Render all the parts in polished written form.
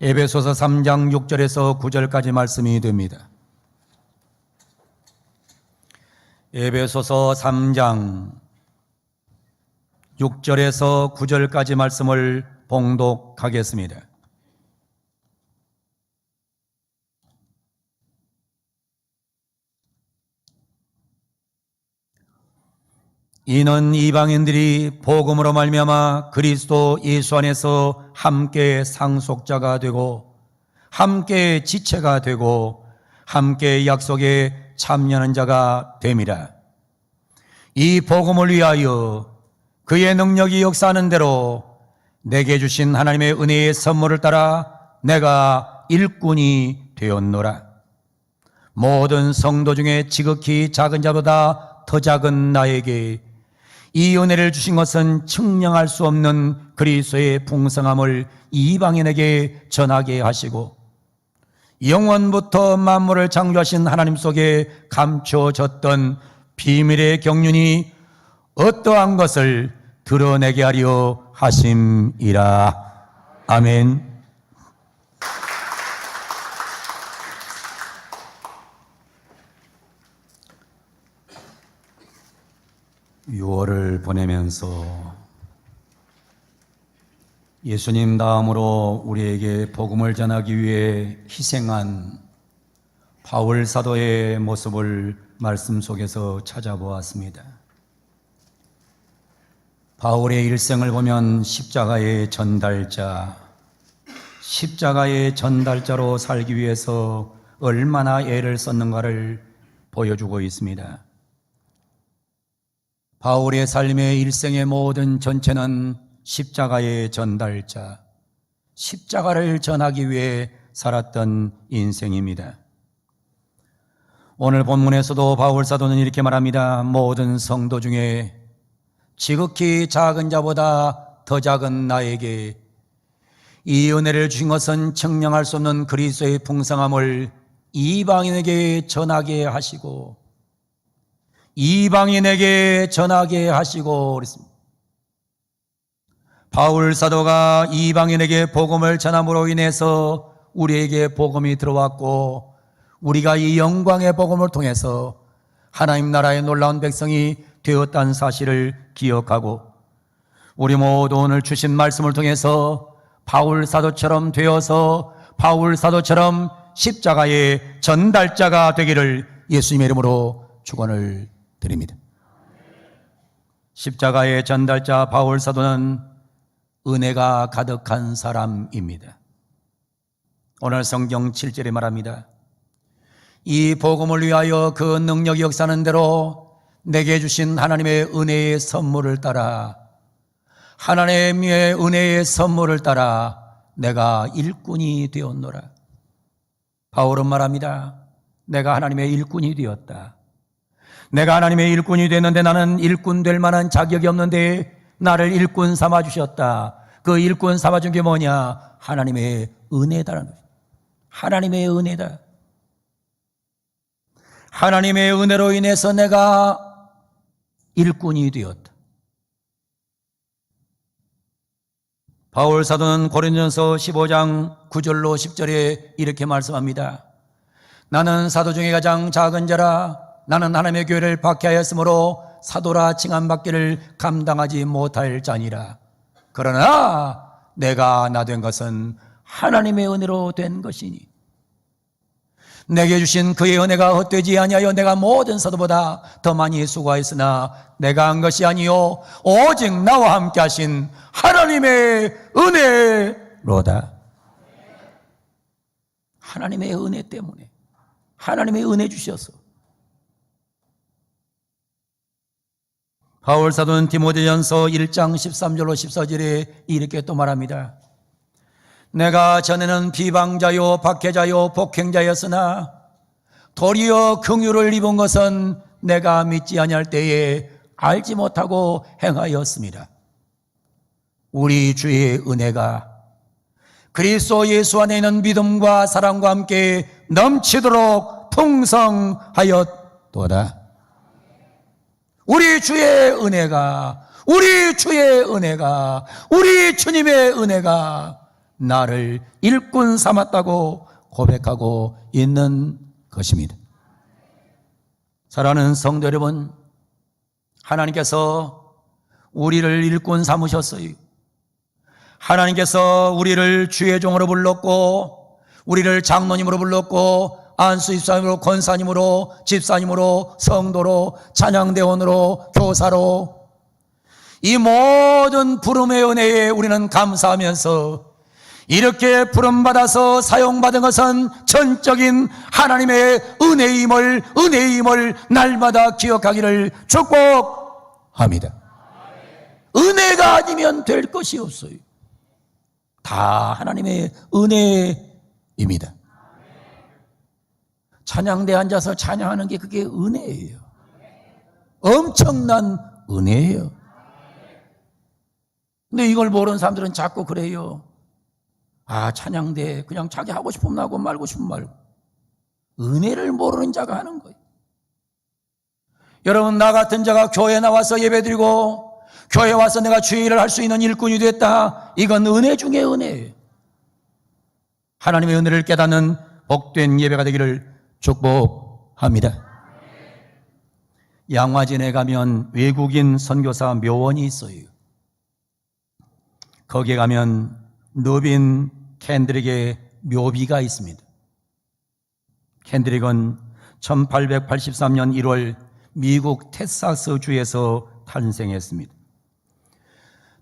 에베소서 3장 6절에서 9절까지 말씀이 됩니다. 에베소서 3장 6절에서 9절까지 말씀을 봉독하겠습니다. 이는 이방인들이 복음으로 말미암아 그리스도 예수 안에서 함께 상속자가 되고 함께 지체가 되고 함께 약속에 참여하는 자가 됨이라. 이 복음을 위하여 그의 능력이 역사하는 대로 내게 주신 하나님의 은혜의 선물을 따라 내가 일꾼이 되었노라. 모든 성도 중에 지극히 작은 자보다 더 작은 나에게 이 은혜를 주신 것은 측량할 수 없는 그리스도의 풍성함을 이방인에게 전하게 하시고 영원부터 만물을 창조하신 하나님 속에 감춰졌던 비밀의 경륜이 어떠한 것을 드러내게 하려 하심이라. 아멘. 6월을 보내면서 예수님 다음으로 우리에게 복음을 전하기 위해 희생한 바울 사도의 모습을 말씀 속에서 찾아보았습니다. 바울의 일생을 보면 십자가의 전달자로 살기 위해서 얼마나 애를 썼는가를 보여주고 있습니다. 바울의 삶의 일생의 모든 전체는 십자가의 전달자, 십자가를 전하기 위해 살았던 인생입니다. 오늘 본문에서도 바울 사도는 이렇게 말합니다. 모든 성도 중에 지극히 작은 자보다 더 작은 나에게 이 은혜를 주신 것은 측량할 수 없는 그리스도의 풍성함을 이방인에게 전하게 하시고 그랬습니다. 바울 사도가 이방인에게 복음을 전함으로 인해서 우리에게 복음이 들어왔고 우리가 이 영광의 복음을 통해서 하나님 나라의 놀라운 백성이 되었다는 사실을 기억하고 우리 모두 오늘 주신 말씀을 통해서 바울 사도처럼 되어서 바울 사도처럼 십자가의 전달자가 되기를 예수님의 이름으로 축원을 드립니다. 십자가의 전달자 바울 사도는 은혜가 가득한 사람입니다. 오늘 성경 7절에 말합니다. 이 복음을 위하여 그 능력이 역사하는 대로 내게 주신 하나님의 은혜의 선물을 따라 하나님의 은혜의 선물을 따라 내가 일꾼이 되었노라. 바울은 말합니다. 내가 하나님의 일꾼이 되었다. 내가 하나님의 일꾼이 됐는데 나는 일꾼 될 만한 자격이 없는데 나를 일꾼 삼아주셨다. 그 일꾼 삼아준 게 뭐냐? 하나님의 은혜다라는 거죠. 하나님의 은혜다. 하나님의 은혜로 인해서 내가 일꾼이 되었다. 바울 사도는 고린도전서 15장 9절로 10절에 이렇게 말씀합니다. 나는 사도 중에 가장 작은 자라. 나는 하나님의 교회를 박해하였으므로 사도라 칭함받기를 감당하지 못할 자니라. 그러나 내가 나 된 것은 하나님의 은혜로 된 것이니 내게 주신 그의 은혜가 헛되지 아니하여 내가 모든 사도보다 더 많이 수고하였으나 내가 한 것이 아니요 오직 나와 함께 하신 하나님의 은혜로다. 하나님의 은혜 때문에 하나님의 은혜 주셔서 바울 사도는 디모데전서 1장 13절로 14절에 이렇게 또 말합니다. 내가 전에는 비방자요 박해자요 폭행자였으나 도리어 긍휼을 입은 것은 내가 믿지 아니할 때에 알지 못하고 행하였습니다. 우리 주의 은혜가 그리스도 예수 안에 있는 믿음과 사랑과 함께 넘치도록 풍성하였도다. 우리 주의 은혜가, 우리 주님의 은혜가 나를 일꾼 삼았다고 고백하고 있는 것입니다. 사랑하는 성도 여러분, 하나님께서 우리를 일꾼 삼으셨어요. 하나님께서 우리를 주의 종으로 불렀고, 우리를 장로님으로 불렀고, 안수집사님으로, 권사님으로, 집사님으로, 성도로, 찬양대원으로, 교사로, 이 모든 부름의 은혜에 우리는 감사하면서 이렇게 부름받아서 사용받은 것은 전적인 하나님의 은혜임을 날마다 기억하기를 축복합니다. 은혜가 아니면 될 것이 없어요. 다 하나님의 은혜입니다. 찬양대에 앉아서 찬양하는 게 그게 은혜예요. 엄청난 은혜예요. 근데 이걸 모르는 사람들은 자꾸 그래요. 아, 찬양대 그냥 자기 하고 싶으면 하고 말고 싶으면 말고. 은혜를 모르는 자가 하는 거예요. 여러분, 나 같은 자가 교회에 나와서 예배드리고 교회에 와서 내가 주의 일을 할 수 있는 일꾼이 됐다. 이건 은혜 중에 은혜예요. 하나님의 은혜를 깨닫는 복된 예배가 되기를 축복합니다. 양화진에 가면 외국인 선교사 묘원이 있어요. 거기에 가면 너빈 캔드릭의 묘비가 있습니다. 캔드릭은 1883년 1월 미국 텍사스주에서 탄생했습니다.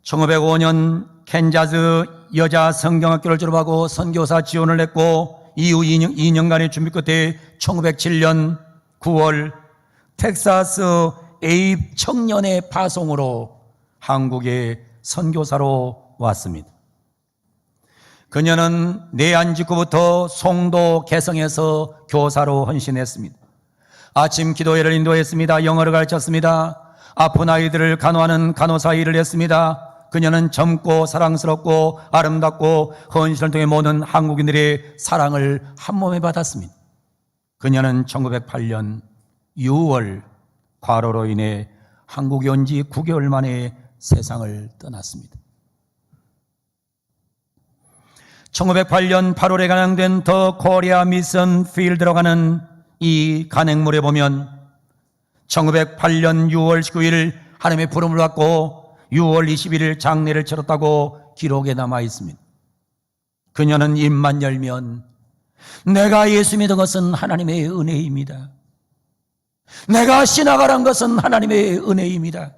1505년 캔자스 여자 성경학교를 졸업하고 선교사 지원을 했고, 이후 2년간의 준비 끝에 1907년 9월 텍사스 에입 청년의 파송으로 한국에 선교사로 왔습니다. 그녀는 내한 직후부터 송도 개성에서 교사로 헌신했습니다. 아침 기도회를 인도했습니다. 영어를 가르쳤습니다. 아픈 아이들을 간호하는 간호사 일을 했습니다. 그녀는 젊고 사랑스럽고 아름답고 헌신을 통해 모든 한국인들의 사랑을 한몸에 받았습니다. 그녀는 1908년 6월 과로로 인해 한국에 온 지 9개월 만에 세상을 떠났습니다. 1908년 8월에 간행된 더 코리아 미션 필드로 가는 이 간행물에 보면 1908년 6월 19일 하나님의 부름을 받고 6월 21일 장례를 치렀다고 기록에 남아 있습니다. 그녀는 입만 열면 내가 예수 믿은 것은 하나님의 은혜입니다. 내가 신학을 것은 하나님의 은혜입니다.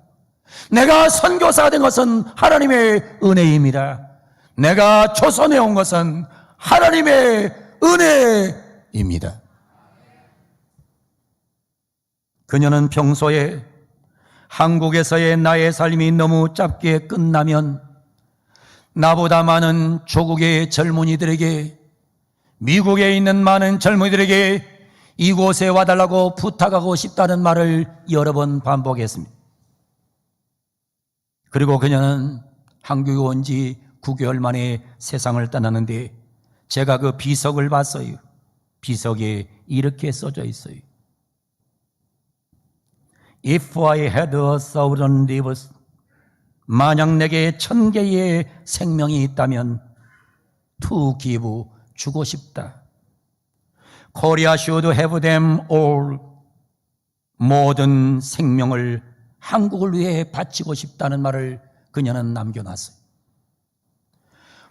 내가 선교사가 된 것은 하나님의 은혜입니다. 내가 조선에 온 것은 하나님의 은혜입니다. 그녀는 평소에 한국에서의 나의 삶이 너무 짧게 끝나면 나보다 많은 조국의 젊은이들에게, 미국에 있는 많은 젊은이들에게 이곳에 와달라고 부탁하고 싶다는 말을 여러 번 반복했습니다. 그리고 그녀는 한국에 온 지 9개월 만에 세상을 떠났는데, 제가 그 비석을 봤어요. 비석에 이렇게 써져 있어요. If I had 1,000 lives, 만약 내게 1,000개의 생명이 있다면 to give, 주고 싶다. Korea should have them all, 모든 생명을 한국을 위해 바치고 싶다는 말을 그녀는 남겨놨어요.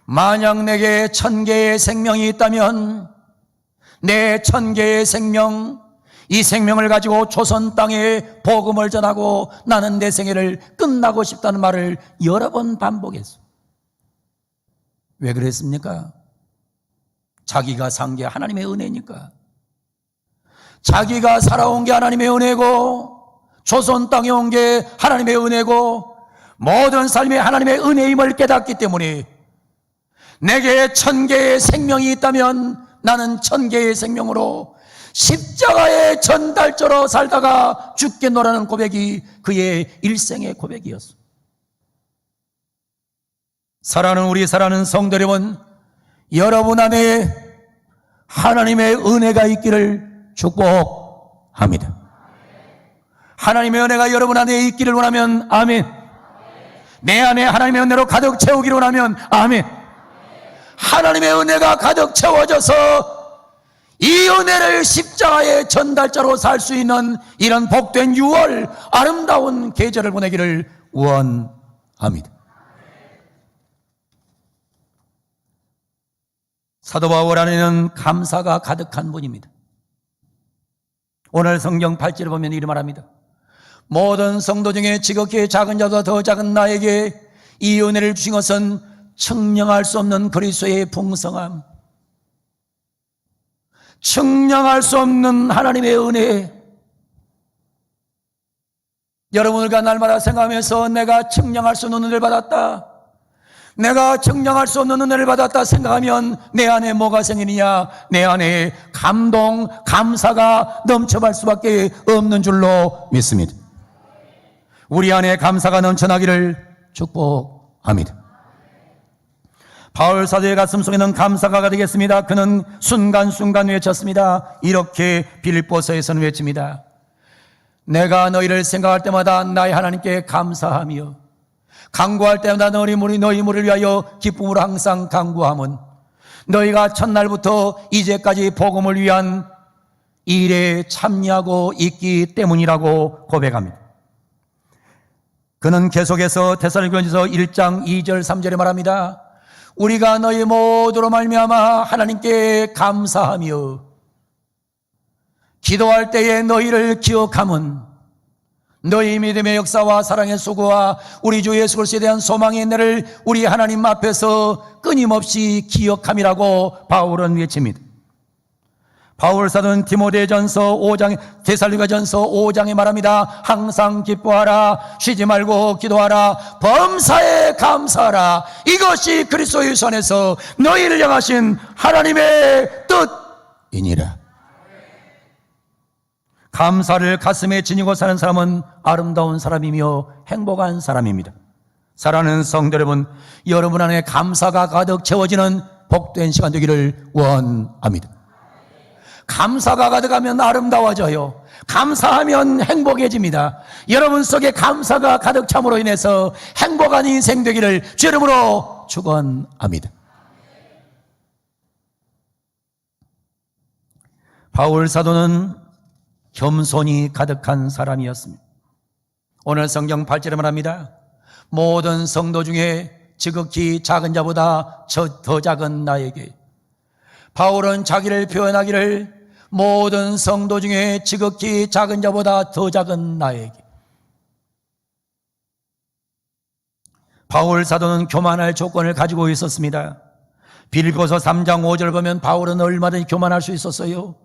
만약 내게 1,000개의 생명이 있다면 내 1,000개의 생명, 이 생명을 가지고 조선 땅에 복음을 전하고 나는 내 생애를 끝나고 싶다는 말을 여러 번 반복했어요. 왜 그랬습니까? 자기가 산 게 하나님의 은혜니까. 자기가 살아온 게 하나님의 은혜고, 조선 땅에 온 게 하나님의 은혜고, 모든 삶이 하나님의 은혜임을 깨닫기 때문에 내게 1,000개의 생명이 있다면 나는 1,000개의 생명으로 십자가의 전달자로 살다가 죽겠노라는 고백이 그의 일생의 고백이었습니다. 사랑하는 우리 사랑하는 성도 여러분, 여러분 안에 하나님의 은혜가 있기를 축복합니다. 하나님의 은혜가 여러분 안에 있기를 원하면 아멘. 내 안에 하나님의 은혜로 가득 채우기를 원하면 아멘. 하나님의 은혜가 가득 채워져서 이 은혜를 십자가의 전달자로 살 수 있는 이런 복된 6월 아름다운 계절을 보내기를 원합니다. 사도 바울 안에는 감사가 가득한 분입니다. 오늘 성경 8절을 보면 이렇게 말합니다. 모든 성도 중에 지극히 작은 자보다 더 작은 나에게 이 은혜를 주신 것은 측량할 수 없는 그리스도의 풍성함, 측량할 수 없는 하나님의 은혜. 여러분들과 날마다 생각하면서 내가 측량할 수 없는 은혜를 받았다, 내가 측량할 수 없는 은혜를 받았다 생각하면 내 안에 뭐가 생기느냐? 내 안에 감동, 감사가 넘쳐갈 수밖에 없는 줄로 믿습니다. 우리 안에 감사가 넘쳐나기를 축복합니다. 바울 사도의 가슴 속에는 감사가 가득했습니다. 그는 순간순간 외쳤습니다. 이렇게 빌립보서에서는 외칩니다. 내가 너희를 생각할 때마다 나의 하나님께 감사하며 간구할 때마다 너희 무리를 위하여 기쁨으로 항상 간구함은 너희가 첫날부터 이제까지 복음을 위한 일에 참여하고 있기 때문이라고 고백합니다. 그는 계속해서 데살로니가전서 1장 2절 3절에 말합니다. 우리가 너희 모두로 말미암아 하나님께 감사하며 기도할 때에 너희를 기억함은 너희 믿음의 역사와 사랑의 수고와 우리 주 예수 그리스도에 대한 소망의 은혜를 우리 하나님 앞에서 끊임없이 기억함이라고 바울은 외칩니다. 바울 사도는 디모데전서 5장, 데살로니가전서 5장에 말합니다. 항상 기뻐하라, 쉬지 말고 기도하라, 범사에 감사하라. 이것이 그리스도의 손에서 너희를 향하신 하나님의 뜻이니라. 감사를 가슴에 지니고 사는 사람은 아름다운 사람이며 행복한 사람입니다. 사랑하는 성도 여러분, 여러분 안에 감사가 가득 채워지는 복된 시간 되기를 원합니다. 감사가 가득하면 아름다워져요. 감사하면 행복해집니다. 여러분 속에 감사가 가득 참으로 인해서 행복한 인생 되기를 주 이름으로 축원합니다. 바울 사도는 겸손이 가득한 사람이었습니다. 오늘 성경 8절에 말합니다. 모든 성도 중에 지극히 작은 자보다 더 작은 나에게. 바울은 자기를 표현하기를 모든 성도 중에 지극히 작은 자보다 더 작은 나에게. 바울 사도는 교만할 조건을 가지고 있었습니다. 빌립보서 3장 5절 보면 바울은 얼마든지 교만할 수 있었어요.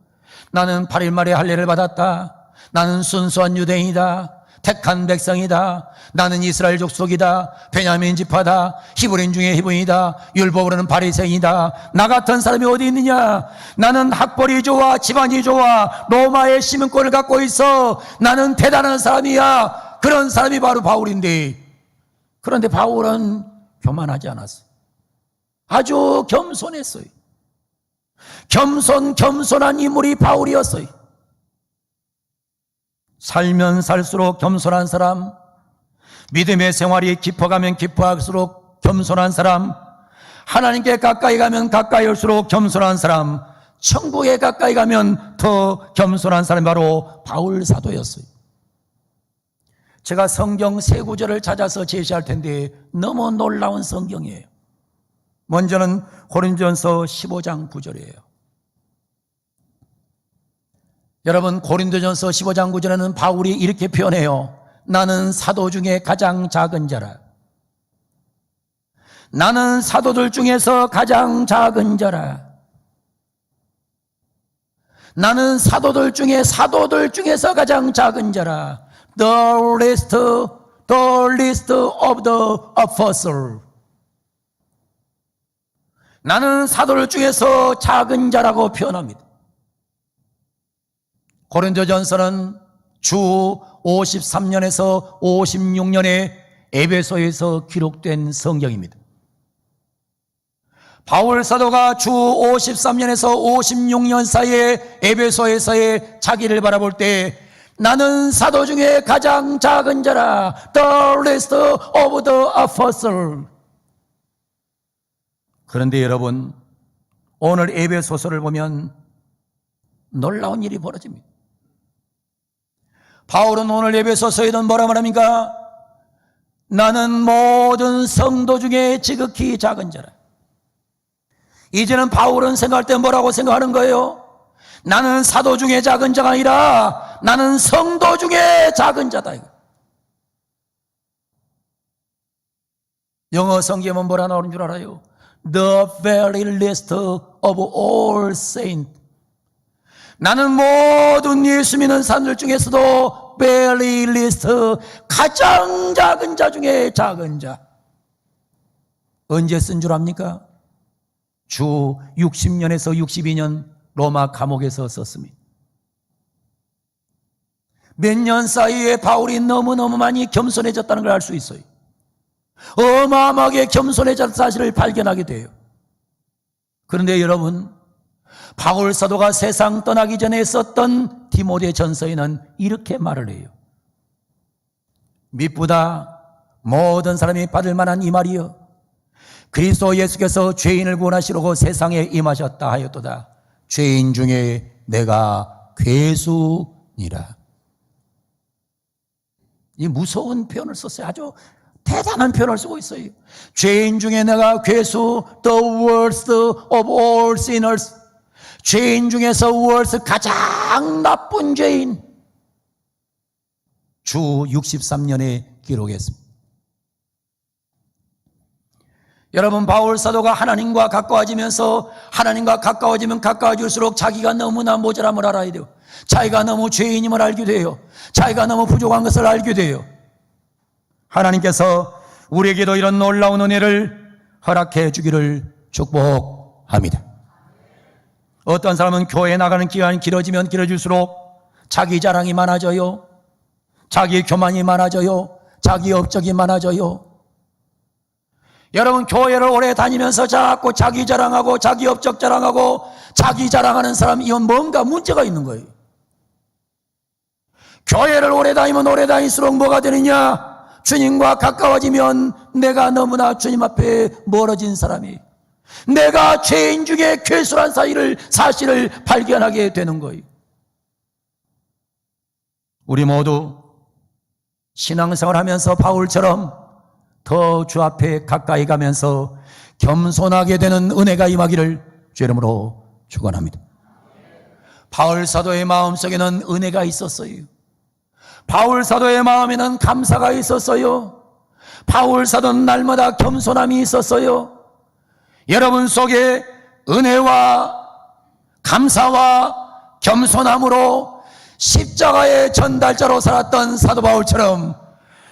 나는 8일 만에 할례를 받았다. 나는 순수한 유대인이다. 택한 백성이다. 나는 이스라엘 족속이다. 베냐민 지파다. 히브리인 중에 히브리인이다. 율법으로는 바리새인이다. 나 같은 사람이 어디 있느냐? 나는 학벌이 좋아, 집안이 좋아, 로마의 시민권을 갖고 있어. 나는 대단한 사람이야. 그런 사람이 바로 바울인데, 그런데 바울은 교만하지 않았어요. 아주 겸손했어요. 겸손한 인물이 바울이었어요. 살면 살수록 겸손한 사람, 믿음의 생활이 깊어가면 깊어갈수록 겸손한 사람, 하나님께 가까이 가면 가까이 올수록 겸손한 사람, 천국에 가까이 가면 더 겸손한 사람이 바로 바울 사도였어요. 제가 성경 세 구절을 찾아서 제시할 텐데 너무 놀라운 성경이에요. 먼저는 고린도전서 15장 9절이에요. 여러분, 고린도전서 15장 9절에는 바울이 이렇게 표현해요. 나는 사도 중에 가장 작은 자라. 나는 사도들 중에서 가장 작은 자라. 나는 사도들 중에서 가장 작은 자라. The least of the apostles. 나는 사도들 중에서 작은 자라고 표현합니다. 고린도전서는 주 53년에서 56년에 에베소에서 기록된 성경입니다. 바울 사도가 주 53년에서 56년 사이에 에베소에서의 자기를 바라볼 때 나는 사도 중에 가장 작은 자라. The least of the apostles. 그런데 여러분, 오늘 에베소서를 보면 놀라운 일이 벌어집니다. 바울은 오늘 에베소서에는 뭐라 말합니까? 나는 모든 성도 중에 지극히 작은 자라. 이제는 바울은 생각할 때 뭐라고 생각하는 거예요? 나는 사도 중에 작은 자가 아니라 나는 성도 중에 작은 자다. 영어 성경은 뭐라 나오는 줄 알아요? The very least of all saints. 나는 모든 예수 믿는 사람들 중에서도 very least, 가장 작은 자 중에 작은 자. 언제 쓴 줄 압니까? 주 60년에서 62년 로마 감옥에서 썼습니다. 몇 년 사이에 바울이 너무너무 많이 겸손해졌다는 걸 알 수 있어요. 어마어마하게 겸손해졌다는 사실을 발견하게 돼요. 그런데 여러분, 바울 사도가 세상 떠나기 전에 썼던 디모데 전서에는 이렇게 말을 해요. 미쁘다 모든 사람이 받을 만한 이 말이여, 그리스도 예수께서 죄인을 구원하시려고 세상에 임하셨다 하였도다. 죄인 중에 내가 괴수니라. 이 무서운 표현을 썼어요. 아주 대단한 표현을 쓰고 있어요. 죄인 중에 내가 괴수, the worst of all sinners. 죄인 중에서 worst, 가장 나쁜 죄인. 주 63년에 기록했습니다. 여러분, 바울 사도가 하나님과 가까워지면서 하나님과 가까워지면 가까워질수록 자기가 너무나 모자람을 알아야 돼요. 자기가 너무 죄인임을 알게 돼요. 자기가 너무 부족한 것을 알게 돼요. 하나님께서 우리에게도 이런 놀라운 은혜를 허락해 주기를 축복합니다. 어떤 사람은 교회에 나가는 기간이 길어지면 길어질수록 자기 자랑이 많아져요. 자기 교만이 많아져요. 자기 업적이 많아져요. 여러분, 교회를 오래 다니면서 자꾸 자기 자랑하고 자기 업적 자랑하고 자기 자랑하는 사람, 이건 뭔가 문제가 있는 거예요. 교회를 오래 다니면 오래 다닐수록 뭐가 되느냐? 주님과 가까워지면 내가 너무나 주님 앞에 멀어진 사람이, 내가 죄인 중에 괴수란 사실을 발견하게 되는 거예요. 우리 모두 신앙생활 하면서 바울처럼 더 주 앞에 가까이 가면서 겸손하게 되는 은혜가 임하기를 주 이름으로 축원합니다. 바울 사도의 마음속에는 은혜가 있었어요. 바울 사도의 마음에는 감사가 있었어요. 바울 사도는 날마다 겸손함이 있었어요. 여러분 속에 은혜와 감사와 겸손함으로 십자가의 전달자로 살았던 사도 바울처럼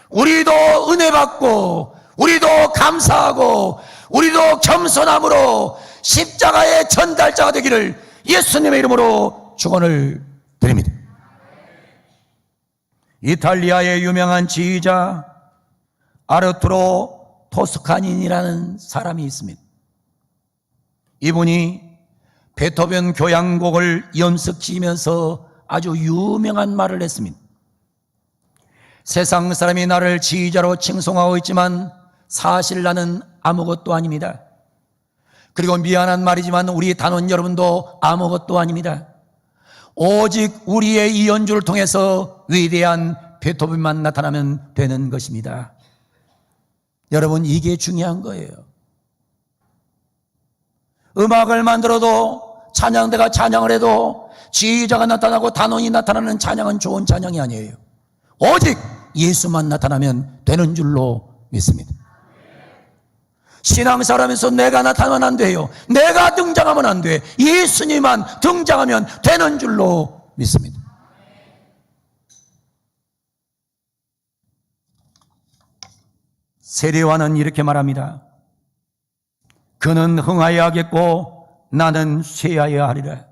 우리도 은혜 받고 우리도 감사하고 우리도 겸손함으로 십자가의 전달자가 되기를 예수님의 이름으로 축원을 드립니다. 이탈리아의 유명한 지휘자 아르투로 토스카니니라는 사람이 있습니다. 이분이 베토벤 교향곡을 연습지으면서 아주 유명한 말을 했습니다. 세상 사람이 나를 지휘자로 칭송하고 있지만 사실 나는 아무것도 아닙니다. 그리고 미안한 말이지만 우리 단원 여러분도 아무것도 아닙니다. 오직 우리의 이 연주를 통해서 위대한 베토벤만 나타나면 되는 것입니다. 여러분, 이게 중요한 거예요. 음악을 만들어도, 찬양대가 찬양을 해도, 지휘자가 나타나고 단원이 나타나는 찬양은 좋은 찬양이 아니에요. 오직 예수만 나타나면 되는 줄로 믿습니다. 신앙생활하면서 내가 나타나면 안 돼요. 내가 등장하면 안 돼. 예수님만 등장하면 되는 줄로 믿습니다. 세례요한은 이렇게 말합니다. 그는 흥하여야 하겠고 나는 쇠하여야 하리라.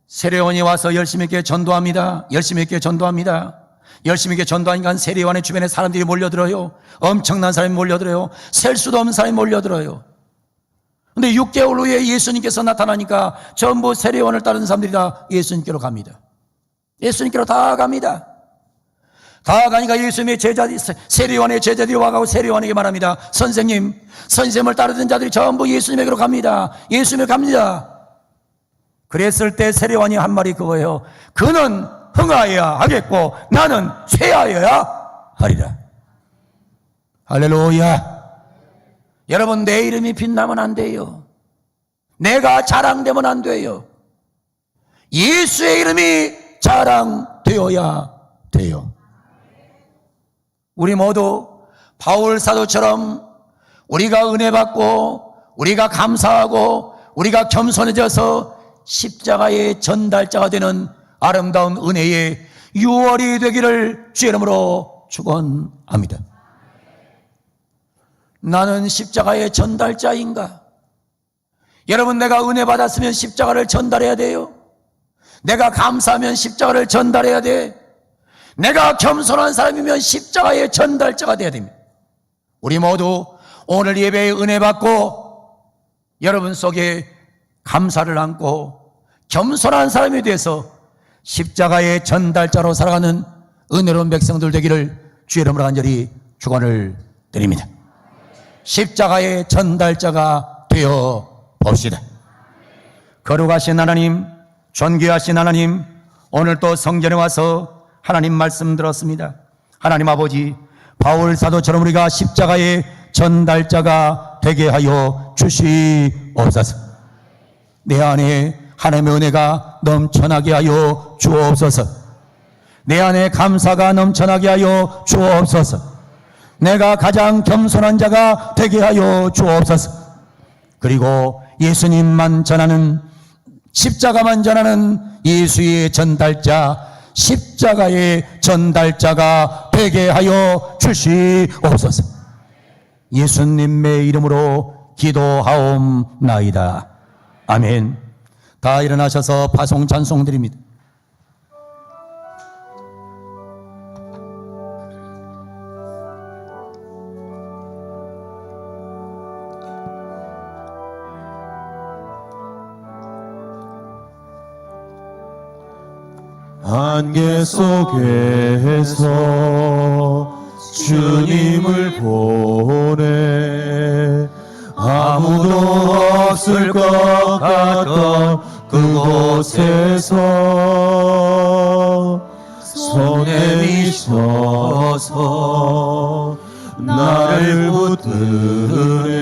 세례요한이 와서 열심히 있게 전도합니다. 열심히 있게 전도합니다. 열심히 있게 전도하니까 세례요한의 주변에 사람들이 몰려들어요. 엄청난 사람이 몰려들어요. 셀 수도 없는 사람이 몰려들어요. 근데 6개월 후에 예수님께서 나타나니까 전부 세례요한을 따르는 사람들이 다 예수님께로 갑니다. 예수님께로 다 갑니다. 다 가니까 예수님의 제자들이, 세례요한의 제자들이 와가고 세례요한에게 말합니다. 선생님을 따르던 자들이 전부 예수님에게로 갑니다. 예수님에 갑니다. 그랬을 때 세례요한이 한 말이 그거예요. 그는 흥하여야 하겠고 나는 쇠하여야 하리라. 할렐루야. 여러분, 내 이름이 빛나면 안 돼요. 내가 자랑되면 안 돼요. 예수의 이름이 자랑되어야 돼요. 우리 모두 바울 사도처럼 우리가 은혜 받고 우리가 감사하고 우리가 겸손해져서 십자가의 전달자가 되는 아름다운 은혜의 유월이 되기를 주의 이름으로 축원합니다. 나는 십자가의 전달자인가? 여러분, 내가 은혜 받았으면 십자가를 전달해야 돼요. 내가 감사하면 십자가를 전달해야 돼. 내가 겸손한 사람이면 십자가의 전달자가 돼야 됩니다. 우리 모두 오늘 예배에 은혜 받고 여러분 속에 감사를 안고 겸손한 사람이 돼서 십자가의 전달자로 살아가는 은혜로운 백성들 되기를 주의 이름으로 간절히 축원을 드립니다. 십자가의 전달자가 되어 봅시다. 거룩하신 하나님, 존귀하신 하나님, 오늘 또 성전에 와서 하나님 말씀 들었습니다. 하나님 아버지, 바울 사도처럼 우리가 십자가의 전달자가 되게 하여 주시옵소서. 내 안에 하나님의 은혜가 넘쳐나게 하여 주옵소서. 내 안에 감사가 넘쳐나게 하여 주옵소서. 내가 가장 겸손한 자가 되게 하여 주옵소서. 그리고 예수님만 전하는, 십자가만 전하는 예수의 전달자, 십자가의 전달자가 되게 하여 주시옵소서. 예수님의 이름으로 기도하옵나이다. 아멘. 다 일어나셔서 파송 찬송 드립니다. 안개 속에서 주님을 보내 아무도 없을 것 같던 그곳에서 손에 미셔서 나를 붙드네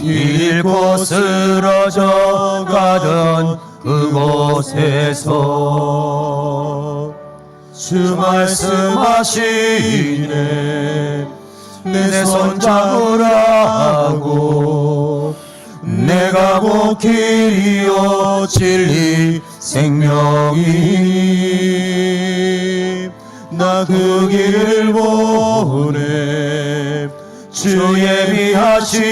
잃고 쓰러져 가던 그곳에서 주 말씀하시네 내 손 잡으라고 내가 곧 길이요 진리 생명이 나 그 길을 보내 주 예비하신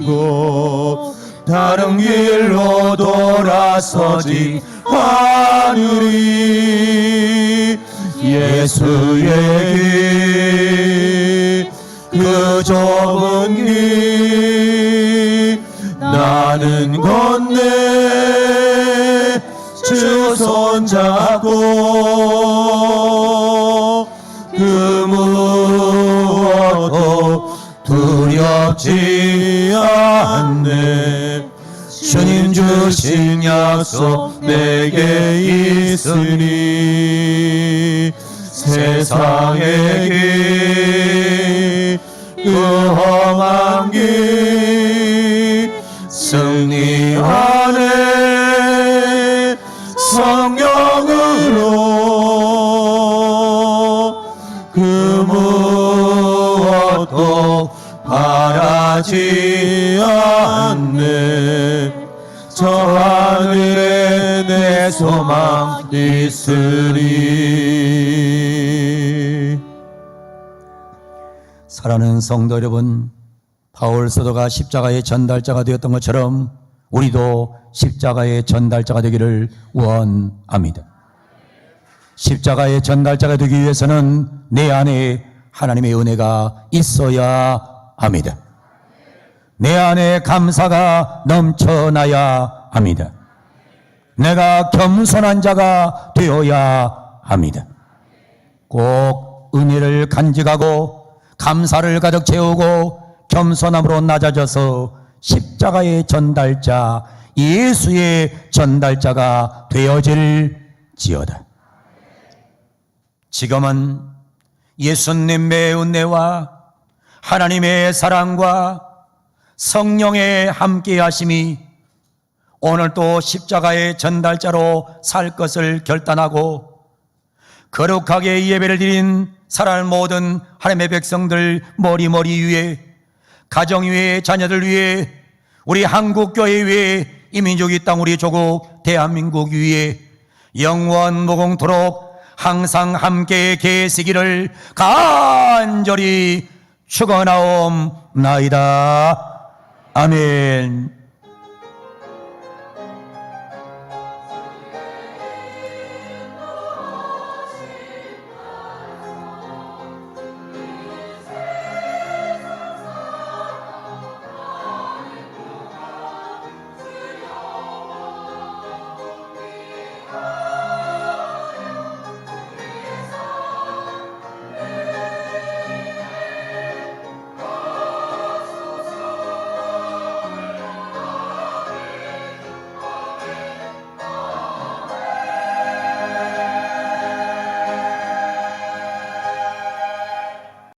곳 다른 길로 돌아서지 않으리 예수의 길 그 좁은 길 나는 건네 주 손잡고 그 무엇도 두렵지 않네 주님 주신 약속 내게 있으니 세상의 길, 그 험한 길 승리하네 성령으로 그 무엇도 바라지 않네 저 하늘에 내 소망 있으리. 사랑하는 성도 여러분, 바울 사도가 십자가의 전달자가 되었던 것처럼 우리도 십자가의 전달자가 되기를 원합니다. 십자가의 전달자가 되기 위해서는 내 안에 하나님의 은혜가 있어야 합니다. 내 안에 감사가 넘쳐나야 합니다. 내가 겸손한 자가 되어야 합니다. 꼭 은혜를 간직하고 감사를 가득 채우고 겸손함으로 낮아져서 십자가의 전달자 예수의 전달자가 되어질지어다. 지금은 예수님의 은혜와 하나님의 사랑과 성령의 함께하심이 오늘 또 십자가의 전달자로 살 것을 결단하고 거룩하게 예배를 드린 살아날 모든 하나님의 백성들 머리 위에, 가정 위에, 자녀들 위에, 우리 한국교회 위에, 이 민족, 이 땅, 우리 조국 대한민국 위에 영원 무궁토록 항상 함께 계시기를 간절히 축원하옵나이다. 아멘.